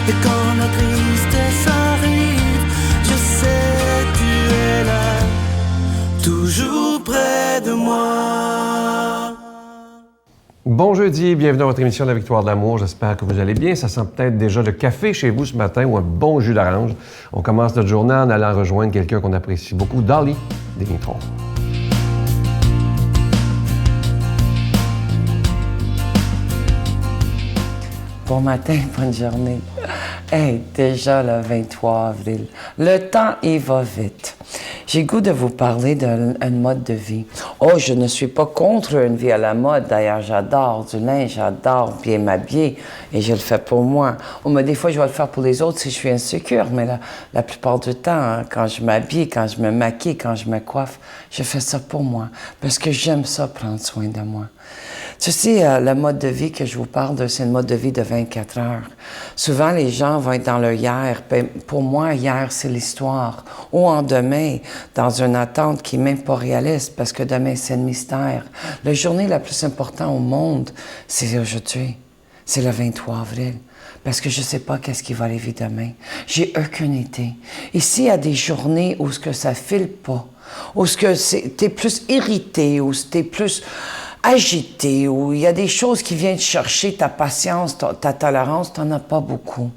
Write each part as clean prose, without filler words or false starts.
Et quand la tristesse arrive, je sais tu es là, toujours près de moi. Bon jeudi, bienvenue à votre émission de la Victoire de l'amour. J'espère que vous allez bien. Ça sent peut-être déjà le café chez vous ce matin ou un bon jus d'orange. On commence notre journée en allant rejoindre quelqu'un qu'on apprécie beaucoup, Dolly Dimitron. Bon matin, bonne journée. Hey, déjà le 23 avril. Le temps, il va vite. J'ai le goût de vous parler d'un mode de vie. Oh, je ne suis pas contre une vie à la mode. D'ailleurs, j'adore du linge, j'adore bien m'habiller et je le fais pour moi. Oh, mais des fois, je vais le faire pour les autres si je suis insécure. Mais la plupart du temps, hein, quand je m'habille, quand je me maquille, quand je me coiffe, je fais ça pour moi parce que j'aime ça, prendre soin de moi. Tu sais, le mode de vie que je vous parle, c'est le mode de vie de 24 heures. Souvent, les gens vont être dans le hier. Ben, pour moi, hier, c'est l'histoire. Ou en demain, dans une attente qui n'est même pas réaliste, parce que demain, c'est le mystère. La journée la plus importante au monde, c'est aujourd'hui. C'est le 23 avril. Parce que je ne sais pas qu'est-ce qui va arriver demain. J'ai aucune idée. Ici, il y a des journées où ce que ça file pas, où ce que t'es plus irrité, où t'es plus agité, où il y a des choses qui viennent chercher ta patience, ta tolérance, tu n'en as pas beaucoup.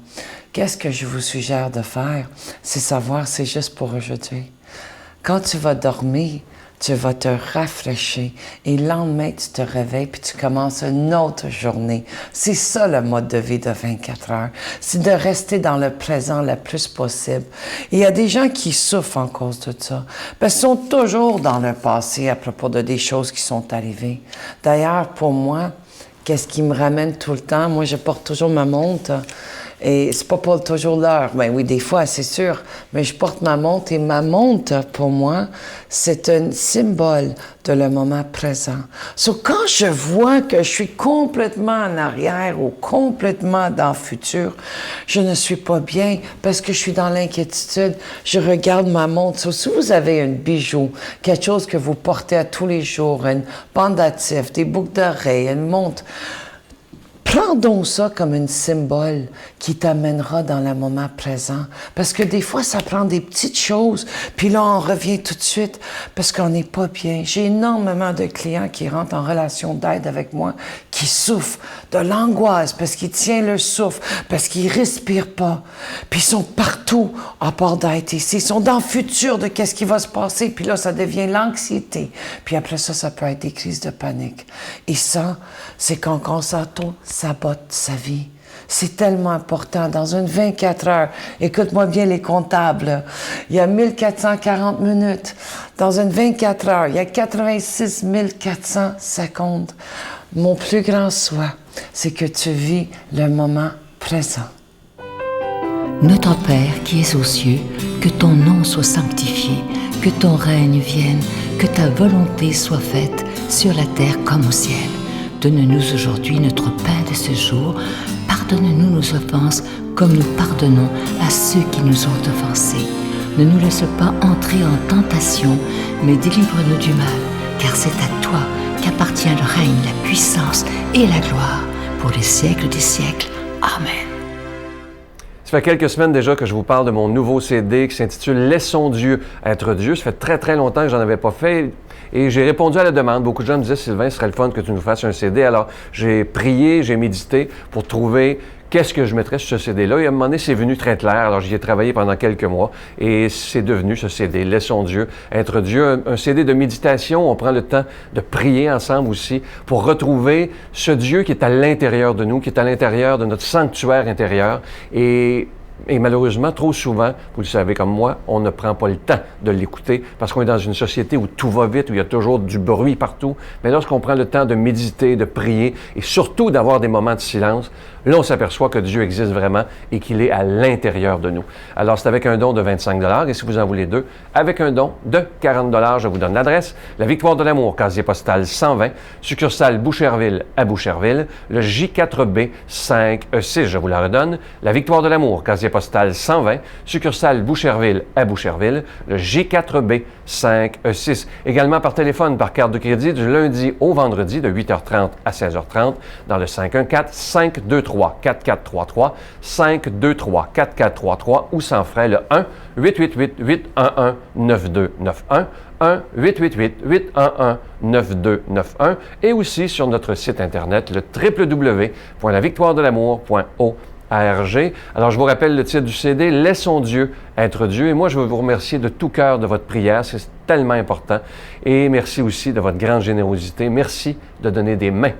Qu'est-ce que je vous suggère de faire? C'est savoir, c'est juste pour aujourd'hui. Quand tu vas dormir, tu vas te rafraîchir et le lendemain, tu te réveilles puis tu commences une autre journée. C'est ça le mode de vie de 24 heures. C'est de rester dans le présent le plus possible. Et il y a des gens qui souffrent en cause de ça. Parce qu'ils sont toujours dans le passé à propos de des choses qui sont arrivées. D'ailleurs, pour moi, qu'est-ce qui me ramène tout le temps? Moi, je porte toujours ma montre. Et c'est pas pour toujours l'heure. Ben oui, des fois, c'est sûr. Mais je porte ma montre et ma montre, pour moi, c'est un symbole de le moment présent. Quand je vois que je suis complètement en arrière ou complètement dans le futur, je ne suis pas bien parce que je suis dans l'inquiétude. Je regarde ma montre. Si vous avez un bijou, quelque chose que vous portez à tous les jours, une pendatif, des boucles d'oreilles, une montre, prends donc ça comme un symbole qui t'amènera dans le moment présent. Parce que des fois, ça prend des petites choses, puis là, on revient tout de suite parce qu'on n'est pas bien. J'ai énormément de clients qui rentrent en relation d'aide avec moi, qui souffrent de l'angoisse parce qu'ils tiennent le souffle, parce qu'ils ne respirent pas. Puis ils sont partout à part d'être ici. Ils sont dans le futur de qu'est-ce qui va se passer, puis là, ça devient l'anxiété. Puis après ça peut être des crises de panique. Et ça, c'est quand on sabote sa vie. C'est tellement important. Dans une 24 heures, écoute-moi bien les comptables, il y a 1440 minutes. Dans une 24 heures, il y a 86 400 secondes. Mon plus grand souhait, c'est que tu vis le moment présent. Notre Père qui es aux cieux, que ton nom soit sanctifié, que ton règne vienne, que ta volonté soit faite sur la terre comme au ciel. Donne-nous aujourd'hui notre pain de ce jour. Pardonne-nous nos offenses, comme nous pardonnons à ceux qui nous ont offensés. Ne nous laisse pas entrer en tentation, mais délivre-nous du mal, car c'est à toi qu'appartient le règne, la puissance et la gloire, pour les siècles des siècles. Amen. Ça fait quelques semaines déjà que je vous parle de mon nouveau CD qui s'intitule « Laissons Dieu être Dieu ». Ça fait très, très longtemps que j'en avais pas fait et j'ai répondu à la demande. Beaucoup de gens me disaient « Sylvain, ce serait le fun que tu nous fasses un CD ». Alors, j'ai prié, j'ai médité pour trouver qu'est-ce que je mettrais sur ce CD-là. Et à un moment donné, c'est venu très clair. Alors, j'y ai travaillé pendant quelques mois et c'est devenu ce CD, Laissons Dieu être Dieu. Un CD de méditation. On prend le temps de prier ensemble aussi pour retrouver ce Dieu qui est à l'intérieur de nous, qui est à l'intérieur de notre sanctuaire intérieur. Et malheureusement, trop souvent, vous le savez comme moi, on ne prend pas le temps de l'écouter parce qu'on est dans une société où tout va vite, où il y a toujours du bruit partout. Mais lorsqu'on prend le temps de méditer, de prier et surtout d'avoir des moments de silence, là, on s'aperçoit que Dieu existe vraiment et qu'il est à l'intérieur de nous. Alors, c'est avec un don de 25 $ et si vous en voulez deux, avec un don de 40 $, je vous donne l'adresse. La Victoire de l'amour, casier postal 120, succursale Boucherville à Boucherville, le J4B 5E6, je vous la redonne. La Victoire de l'amour, casier postal 120, succursale Boucherville à Boucherville, le J4B 5E6. Également par téléphone, par carte de crédit, du lundi au vendredi de 8h30 à 16h30 dans le 514-523-4433, 523-4433 ou sans frais le 1-888-811-9291, 1-888-811-9291 et aussi sur notre site internet le www.lavictoiredelamour.org. Alors, je vous rappelle le titre du CD, « Laissons Dieu être Dieu ». Et moi, je veux vous remercier de tout cœur de votre prière. C'est tellement important. Et merci aussi de votre grande générosité. Merci de donner des mains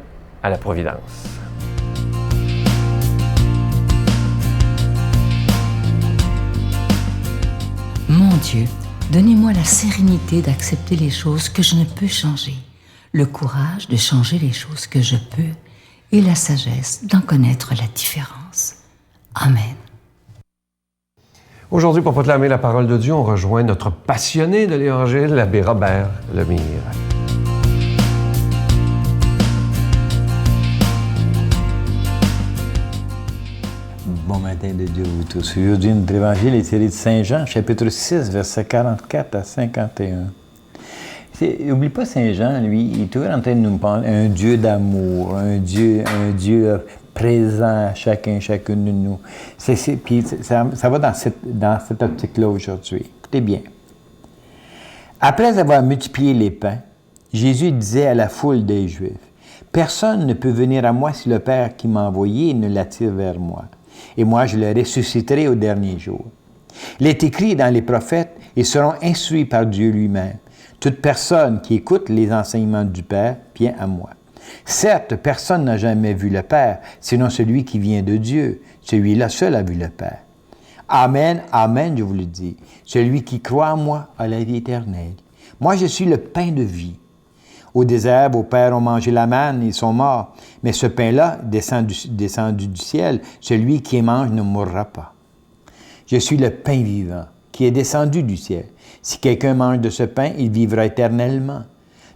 à la Providence. Mon Dieu, donnez-moi la sérénité d'accepter les choses que je ne peux changer, le courage de changer les choses que je peux et la sagesse d'en connaître la différence. Amen. Aujourd'hui, pour proclamer la parole de Dieu, on rejoint notre passionné de l'Évangile, l'abbé Robert Lemire. Bon matin de Dieu vous tous. Aujourd'hui, notre Évangile est tiré de Saint Jean, chapitre 6, versets 44 à 51. N'oublie pas Saint Jean, lui, il est toujours en train de nous parler un Dieu d'amour, un Dieu présent à chacune de nous. Puis ça va dans cette optique-là aujourd'hui. Écoutez bien. Après avoir multiplié les pains, Jésus disait à la foule des Juifs, « Personne ne peut venir à moi si le Père qui m'a envoyé ne l'attire vers moi. Et moi, je le ressusciterai au dernier jour. Il est écrit dans les prophètes, ils seront instruits par Dieu lui-même. Toute personne qui écoute les enseignements du Père vient à moi. Certes, personne n'a jamais vu le Père, sinon celui qui vient de Dieu. Celui-là seul a vu le Père. Amen, amen, je vous le dis. Celui qui croit en moi a la vie éternelle. Moi, je suis le pain de vie. Au désert, vos pères ont mangé la manne et ils sont morts. Mais ce pain-là, descendu du ciel, celui qui mange ne mourra pas. Je suis le pain vivant, qui est descendu du ciel. Si quelqu'un mange de ce pain, il vivra éternellement.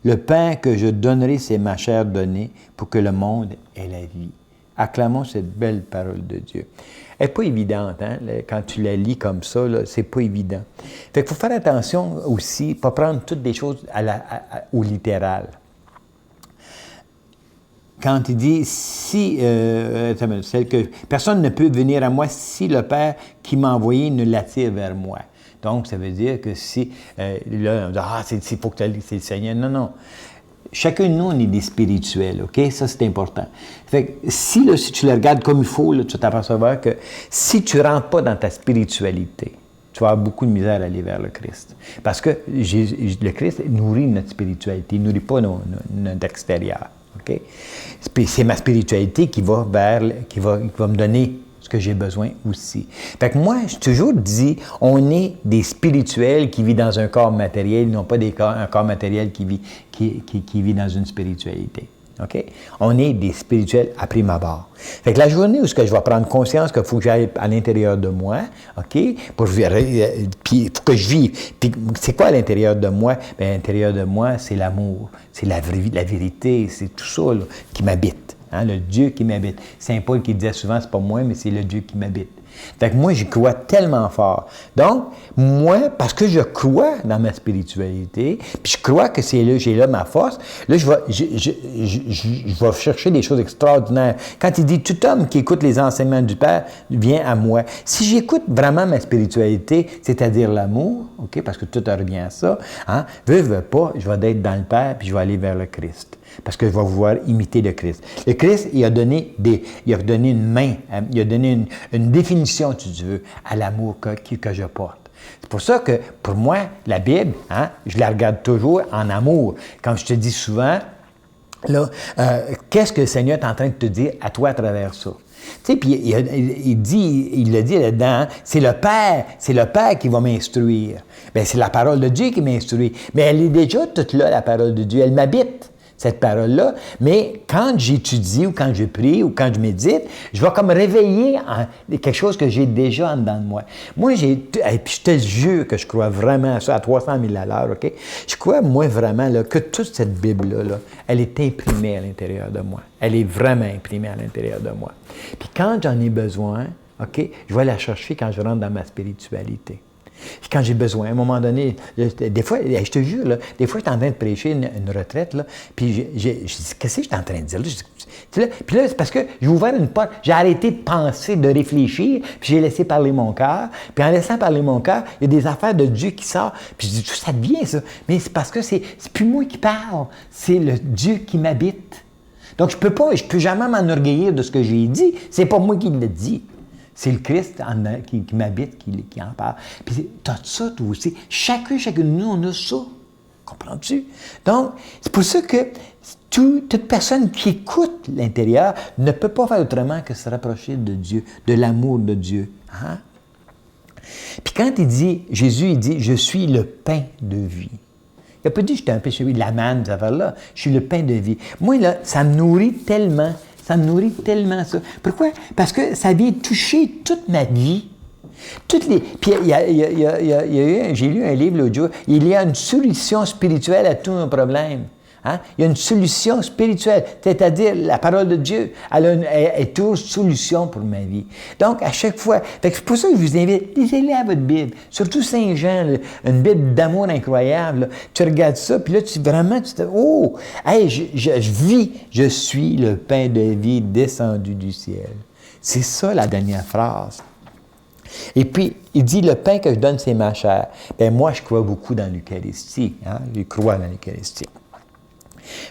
Le pain que je donnerai, c'est ma chair donnée pour que le monde ait la vie. Acclamons cette belle parole de Dieu. Elle n'est pas évidente, hein? Quand tu la lis comme ça, c'est pas évident. Fait qu'il faut faire attention aussi, pas prendre toutes les choses au littéral. Quand il dit, personne ne peut venir à moi si le Père qui m'a envoyé ne l'attire vers moi. Donc, ça veut dire que si, là, on dit, c'est faut que c'est le Seigneur. Non, non. Chacun de nous, on est des spirituels, OK? Ça, c'est important. Fait que si tu le regardes comme il faut, là, tu vas t'apercevoir que si tu ne rentres pas dans ta spiritualité, tu vas avoir beaucoup de misère à aller vers le Christ. Parce que le Christ nourrit notre spiritualité, il ne nourrit pas notre extérieur, OK? C'est ma spiritualité qui va me donner ce que j'ai besoin aussi. Fait que moi, je toujours dis, on est des spirituels qui vivent dans un corps matériel, non pas un corps matériel qui vit dans une spiritualité. OK? On est des spirituels à prime abord. Fait que la journée où je vais prendre conscience qu'il faut que j'aille à l'intérieur de moi, OK? Pour que je vive. Puis c'est quoi à l'intérieur de moi? Bien, à l'intérieur de moi, c'est l'amour, c'est la vérité, c'est tout ça là, qui m'habite. Hein, le Dieu qui m'habite. Saint Paul qui disait souvent, c'est pas moi, mais c'est le Dieu qui m'habite. Fait que moi, j'y crois tellement fort. Donc, moi, parce que je crois dans ma spiritualité, puis je crois que j'ai là ma force, là, je vais chercher des choses extraordinaires. Quand il dit, tout homme qui écoute les enseignements du Père vient à moi. Si j'écoute vraiment ma spiritualité, c'est-à-dire l'amour, OK, parce que tout revient à ça, hein, veux pas, je vais être dans le Père, puis je vais aller vers le Christ. Parce que je vais vouloir imiter le Christ. Le Christ, il a donné une main, il a donné une définition, si tu veux, à l'amour que je porte. C'est pour ça que, pour moi, la Bible, hein, je la regarde toujours en amour. Comme je te dis souvent, là, qu'est-ce que le Seigneur est en train de te dire à toi à travers ça? Tu sais, puis il le dit là-dedans, hein, c'est le Père qui va m'instruire. Bien, c'est la parole de Dieu qui m'instruit. Mais elle est déjà toute là, la parole de Dieu. Elle m'habite, cette parole-là. Mais quand j'étudie ou quand je prie ou quand je médite, je vais comme réveiller quelque chose que j'ai déjà en dedans de moi. Moi, et puis je te jure que je crois vraiment à ça, à 300 000 à l'heure, OK? Je crois, moi, vraiment, là, que toute cette Bible-là, elle est imprimée à l'intérieur de moi. Elle est vraiment imprimée à l'intérieur de moi. Puis quand j'en ai besoin, OK? Je vais la chercher quand je rentre dans ma spiritualité. Quand j'ai besoin, à un moment donné, des fois, je te jure, là, des fois, je suis en train de prêcher une retraite, là, puis je dis, qu'est-ce que je suis en train de dire? Là, puis là, c'est parce que j'ai ouvert une porte, j'ai arrêté de penser, de réfléchir, puis j'ai laissé parler mon cœur. Puis en laissant parler mon cœur, il y a des affaires de Dieu qui sortent. Puis je dis, ça devient ça. Mais c'est parce que c'est plus moi qui parle, c'est le Dieu qui m'habite. Donc, je peux jamais m'enorgueillir de ce que j'ai dit. C'est pas moi qui l'ai dit. C'est le Christ qui m'habite, qui en parle. Puis, tu as ça, toi aussi. Chacune de nous, on a ça. Comprends-tu? Donc, c'est pour ça que toute personne qui écoute l'intérieur ne peut pas faire autrement que se rapprocher de Dieu, de l'amour de Dieu. Hein? Puis quand Jésus, il dit, « Je suis le pain de vie ». Il n'a pas dit, « Je suis un péché, de la manne, cette affaire-là. Je suis le pain de vie ». Moi, là, ça me nourrit tellement. Ça me nourrit tellement, ça. Pourquoi? Parce que ça vient toucher toute ma vie. Puis j'ai lu un livre l'autre jour, il y a une solution spirituelle à tous nos problèmes. Hein? Il y a une solution spirituelle, c'est-à-dire la parole de Dieu. Elle est toujours solution pour ma vie. Donc, à chaque fois, c'est pour ça que je vous invite, lisez-les à votre Bible. Surtout Saint Jean, là, une Bible d'amour incroyable. Là. Tu regardes ça, puis là, tu te dis, oh, hey, je vis, je suis le pain de vie descendu du ciel. C'est ça la dernière phrase. Et puis, il dit, le pain que je donne, c'est ma chair. Bien, moi, je crois beaucoup dans l'Eucharistie. Hein? Je crois dans l'Eucharistie.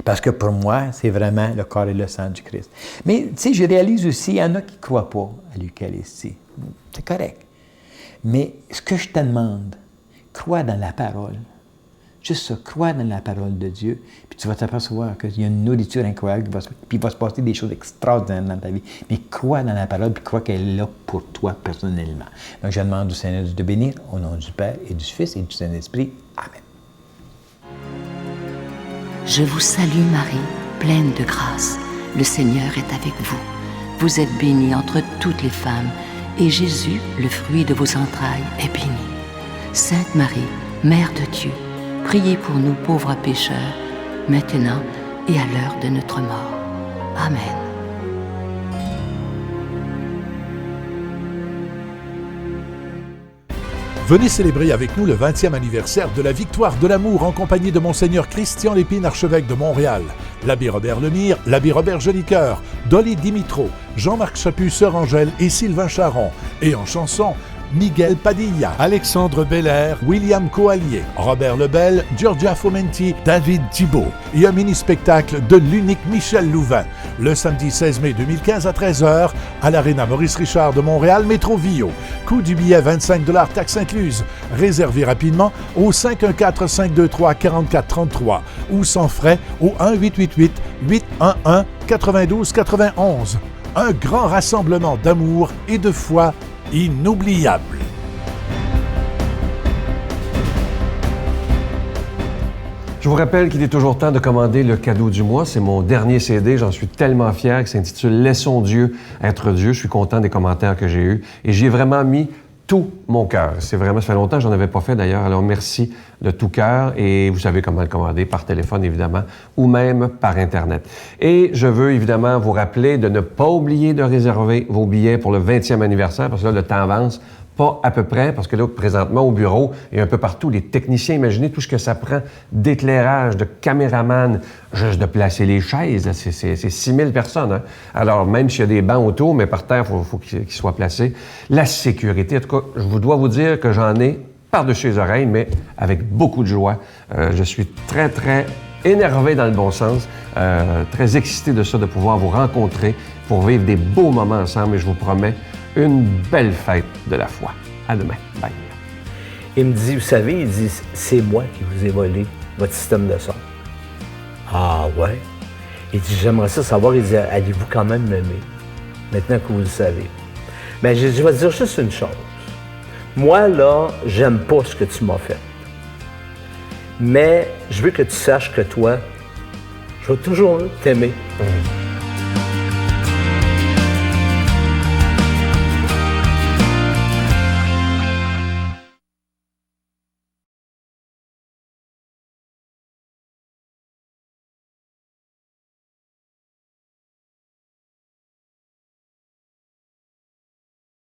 Parce que pour moi, c'est vraiment le corps et le sang du Christ. Mais, tu sais, je réalise aussi, il y en a qui ne croient pas à l'Eucharistie. C'est correct. Mais ce que je te demande, crois dans la parole. Juste ça, crois dans la parole de Dieu, puis tu vas t'apercevoir qu'il y a une nourriture incroyable, puis il va se passer des choses extraordinaires dans ta vie. Mais crois dans la parole, puis crois qu'elle est là pour toi personnellement. Donc, je demande au Seigneur de te bénir, au nom du Père et du Fils et du Saint-Esprit. Amen. Je vous salue Marie, pleine de grâce. Le Seigneur est avec vous. Vous êtes bénie entre toutes les femmes, et Jésus, le fruit de vos entrailles, est béni. Sainte Marie, Mère de Dieu, priez pour nous pauvres pécheurs, maintenant et à l'heure de notre mort. Amen. Venez célébrer avec nous le 20e anniversaire de la victoire de l'amour en compagnie de Monseigneur Christian Lépine, archevêque de Montréal, l'abbé Robert Lemire, l'abbé Robert Jolicoeur, Dolly Dimitro, Jean-Marc Chaput, Sœur Angèle et Sylvain Charon. Et en chanson, Miguel Padilla, Alexandre Belair, William Coallier, Robert Lebel, Giorgia Fomenti, David Thibault et un mini-spectacle de l'unique Michel Louvain, le samedi 16 mai 2015 à 13h à l'Arena Maurice Richard de Montréal, Métro Vio. Coût du billet 25 $, taxes incluses. Réservez rapidement au 514-523-4433 ou sans frais au 1-888-811-9291. Un grand rassemblement d'amour et de foi inoubliable. Je vous rappelle qu'il est toujours temps de commander le cadeau du mois. C'est mon dernier CD, j'en suis tellement fier, qui s'intitule « Laissons Dieu être Dieu ». Je suis content des commentaires que j'ai eus et j'y ai vraiment mis tout mon cœur. Ça fait longtemps que j'en avais pas fait d'ailleurs, alors merci de tout cœur et vous savez comment le commander, par téléphone évidemment, ou même par Internet. Et je veux évidemment vous rappeler de ne pas oublier de réserver vos billets pour le 20e anniversaire, parce que là, le temps avance. Pas à peu près, parce que là, présentement, au bureau et un peu partout, les techniciens, imaginez tout ce que ça prend d'éclairage, de caméraman, juste de placer les chaises. C'est 6000 personnes. Hein? Alors, même s'il y a des bancs autour, mais par terre, il faut qu'ils soient placés. La sécurité, en tout cas, je dois vous dire que j'en ai par-dessus les oreilles, mais avec beaucoup de joie. Je suis très, très énervé dans le bon sens, très excité de ça, de pouvoir vous rencontrer pour vivre des beaux moments ensemble, et je vous promets une belle fête de la foi. À demain. Bye. Il me dit, vous savez, il dit, c'est moi qui vous ai volé votre système de son. Ah ouais? Il dit, j'aimerais ça savoir, il dit, allez-vous quand même m'aimer, maintenant que vous le savez? Mais je vais te dire juste une chose. Moi, là, j'aime pas ce que tu m'as fait. Mais je veux que tu saches que toi, je vais toujours t'aimer.